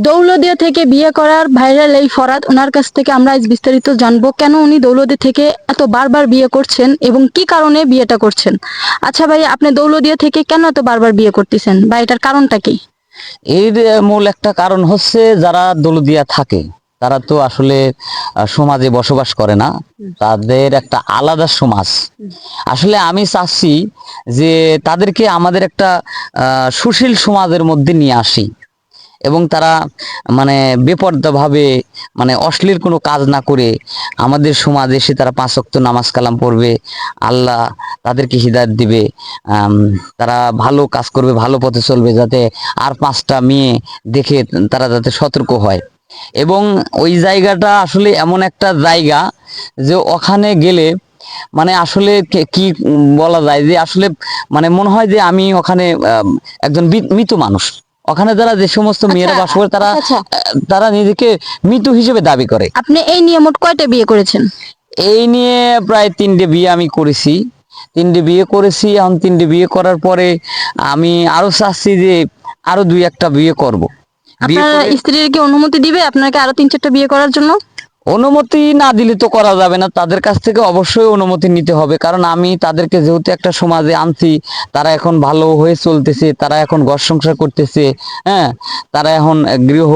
দৌলতদিয়া থেকে বিয়ে করার ভাইরাল এই ফরহাদ, ওনার কাছ থেকে আমরা আজ বিস্তারিত জানবো কেন উনি দৌলতদিয়া থেকে এত বারবার বিয়ে করছেন এবং কি কারণে বিয়েটা করছেন। আচ্ছা ভাই, আপনি দৌলতদিয়া থেকে কেন এত বারবার বিয়ে করতেছেন বা এটার কারণটা কি? এর মূল একটা কারণ হচ্ছে যারা দৌলতদিয়া থাকে তারা তো আসলে সমাজে বসবাস করে না, তাদের একটা আলাদা সমাজ। আসলে আমি চাচ্ছি যে তাদেরকে আমাদের একটা সুশীল সমাজের মধ্যে নিয়ে আসি এবং তারা মানে বেপরোয়াভাবে মানে অশ্লীল কোনো কাজ না করে আমাদের সমাজে এসে তারা 5 ওয়াক্ত নামাজ কালাম পড়বে, আল্লাহ তাদেরকে হিদায়াত দিবে, তারা ভালো কাজ করবে, ভালো পথে চলবে, যাতে আর 5টা মেয়ে দেখে তারা যাতে সতর্ক হয়। এবং ওই জায়গাটা আসলে এমন একটা জায়গা যে ওখানে গেলে মানে আসলে কি বলা যায় যে আসলে মানে মনে হয় যে আমি ওখানে একজন মৃত মানুষ। ওখানে যারা যে সমস্ত মেয়েরা বাস করে তারা আচ্ছা, তারা নিজেকে মৃত হিসেবে দাবি করে। আপনি এই নিয়ে মোট কয়টা বিয়ে করেছেন? এই নিয়ে প্রায় 3টে বিয়ে আমি করেছি। 3টে বিয়ে করেছি। এখন 3টে বিয়ে করার পরে আমি আরো চাচ্ছি যে আরো 2-1টা বিয়ে করব। বিয়ে আপনার করে স্ত্রীর কি অনুমতি দিবে আপনাকে আরো 3-4টা বিয়ে করার জন্য? অনুমতি না দিলে তো করা যাবে না, তাদের কাছ থেকে অবশ্যই অনুমতি নিতে হবে। কারণ আমি তাদেরকে যেহেতু একটা সমাজে আনছি, তারা এখন ভালো হয়ে চলতেছে, তারা এখন ঘর সংসার করতেছে, হ্যাঁ, তারা এখন গৃহ